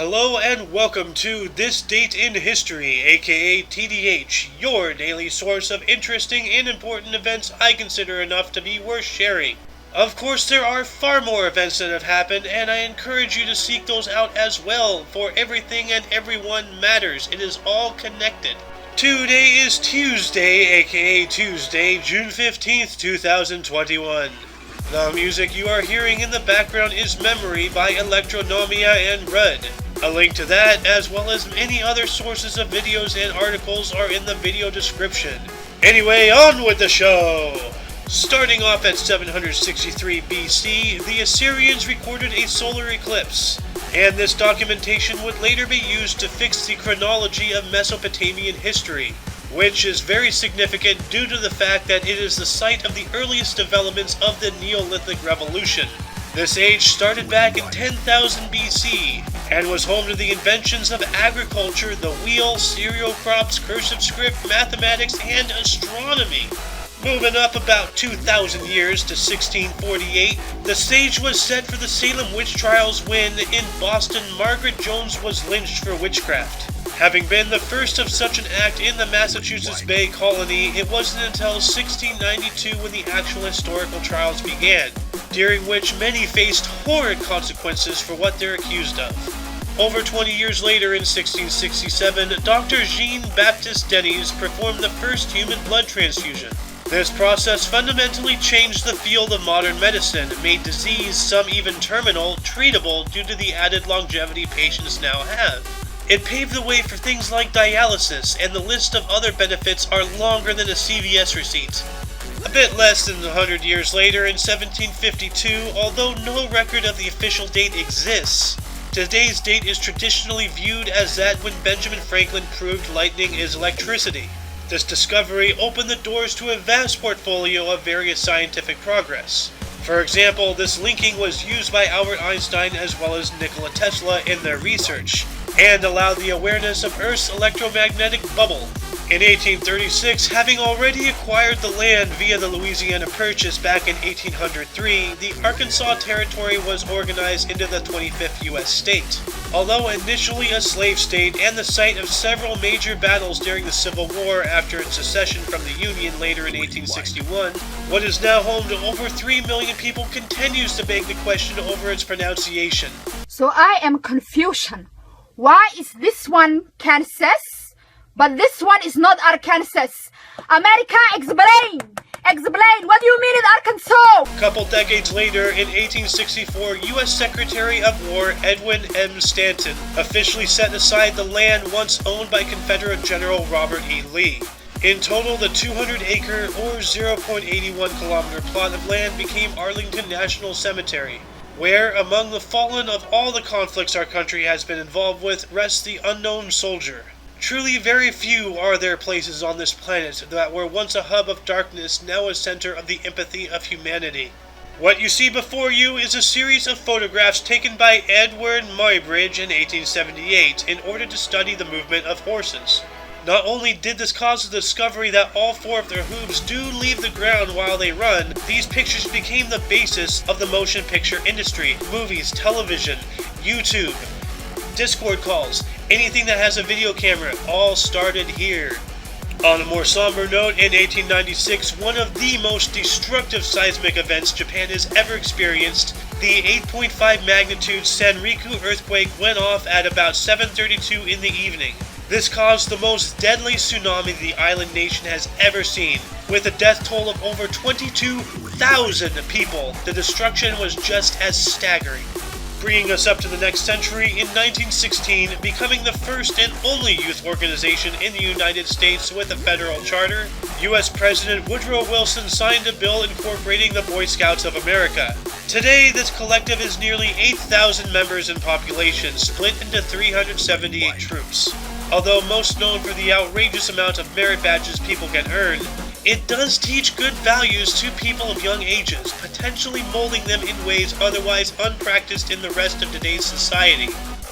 Hello and welcome to This Date in History, aka TDH, your daily source of interesting and important events I consider enough to be worth sharing. Of course, there are far more events that have happened, and I encourage you to seek those out as well, for everything and everyone matters. It is all connected. Today is Tuesday, aka Tuesday, June 15th, 2021. The music you are hearing in the background is Memory by Electronomia and Rudd. A link to that, as well as many other sources of videos and articles, are in the video description. Anyway, on with the show! Starting off at 763 BC, the Assyrians recorded a solar eclipse, and this documentation would later be used to fix the chronology of Mesopotamian history, which is very significant due to the fact that it is the site of the earliest developments of the Neolithic Revolution. This age started back in 10,000 BC, and was home to the inventions of agriculture, the wheel, cereal crops, cursive script, mathematics, and astronomy. Moving up about 2,000 years to 1648, the stage was set for the Salem witch trials when, in Boston, Margaret Jones was lynched for witchcraft. Having been the first of such an act in the Massachusetts Bay Colony, it wasn't until 1692 when the actual historical trials began, during which many faced horrid consequences for what they're accused of. Over 20 years later, in 1667, Dr. Jean-Baptiste Denis performed the first human blood transfusion. This process fundamentally changed the field of modern medicine, made disease, some even terminal, treatable due to the added longevity patients now have. It paved the way for things like dialysis, and the list of other benefits are longer than a CVS receipt. A bit less than 100 years later, in 1752, although no record of the official date exists, today's date is traditionally viewed as that when Benjamin Franklin proved lightning is electricity. This discovery opened the doors to a vast portfolio of various scientific progress. For example, this linking was used by Albert Einstein as well as Nikola Tesla in their research, and allowed the awareness of Earth's electromagnetic bubble. In 1836, having already acquired the land via the Louisiana Purchase back in 1803, the Arkansas Territory was organized into the 25th U.S. state. Although initially a slave state and the site of several major battles during the Civil War after its secession from the Union later in 1861, what is now home to over 3 million people continues to beg the question over its pronunciation. So I am confusion. Why is this one Kansas, but this one is not Arkansas? America, explain! Explain! What do you mean in Arkansas? A couple decades later, in 1864, U.S. Secretary of War Edwin M. Stanton officially set aside the land once owned by Confederate General Robert E. Lee. In total, the 200-acre or 0.81-kilometer plot of land became Arlington National Cemetery, where, among the fallen of all the conflicts our country has been involved with, rests the unknown soldier. Truly very few are there places on this planet that were once a hub of darkness, now a center of the empathy of humanity. What you see before you is a series of photographs taken by Edward Muybridge in 1878 in order to study the movement of horses. Not only did this cause the discovery that all four of their hooves do leave the ground while they run, these pictures became the basis of the motion picture industry, movies, television, YouTube, Discord calls, anything that has a video camera, all started here. On a more somber note, in 1896, one of the most destructive seismic events Japan has ever experienced, the 8.5 magnitude Sanriku earthquake went off at about 7:32 in the evening. This caused the most deadly tsunami the island nation has ever seen, with a death toll of over 22,000 people. The destruction was just as staggering. Bringing us up to the next century, in 1916, becoming the first and only youth organization in the United States with a federal charter, U.S. President Woodrow Wilson signed a bill incorporating the Boy Scouts of America. Today, this collective is nearly 8,000 members in population, split into 378 troops. Although most known for the outrageous amount of merit badges people can earn, it does teach good values to people of young ages, potentially molding them in ways otherwise unpracticed in the rest of today's society.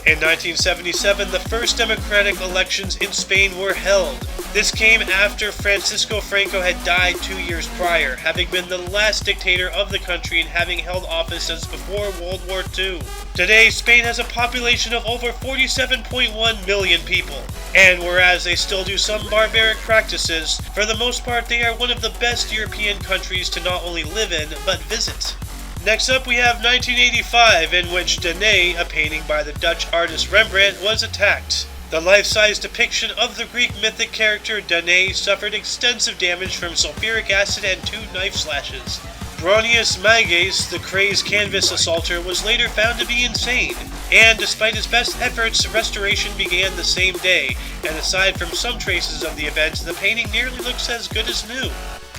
In 1977, the first democratic elections in Spain were held. This came after Francisco Franco had died 2 years prior, having been the last dictator of the country and having held office since before World War II. Today, Spain has a population of over 47.1 million people. And whereas they still do some barbaric practices, for the most part they are one of the best European countries to not only live in, but visit. Next up we have 1985, in which Danae, a painting by the Dutch artist Rembrandt, was attacked. The life-size depiction of the Greek mythic character Danae suffered extensive damage from sulfuric acid and 2 knife slashes. Bronius Mages, the crazed canvas assaulter, was later found to be insane, and despite his best efforts, restoration began the same day, and aside from some traces of the event, the painting nearly looks as good as new.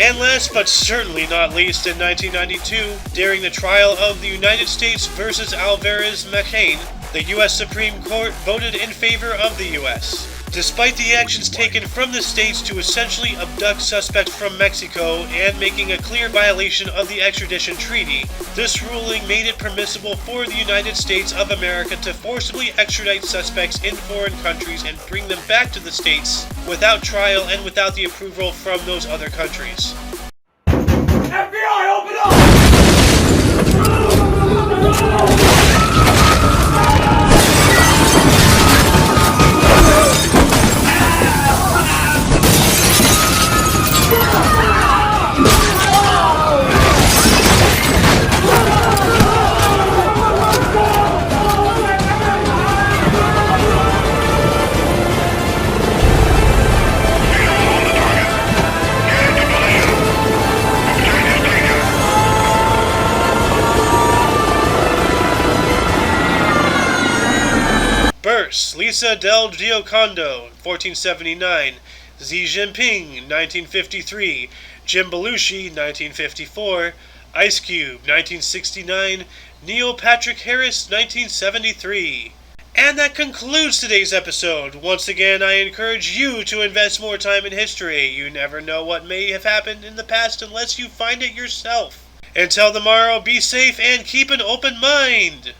And last but certainly not least, in 1992, during the trial of the United States versus Alvarez Machain, the U.S. Supreme Court voted in favor of the U.S. Despite the actions taken from the states to essentially abduct suspects from Mexico and making a clear violation of the extradition treaty, this ruling made it permissible for the United States of America to forcibly extradite suspects in foreign countries and bring them back to the states without trial and without the approval from those other countries. FBI, open up! Births: Lisa del Giocondo, 1479. Xi Jinping, 1953. Jim Belushi, 1954. Ice Cube, 1969. Neil Patrick Harris, 1973. And that concludes today's episode. Once again, I encourage you to invest more time in history. You never know what may have happened in the past unless you find it yourself. Until tomorrow, be safe and keep an open mind.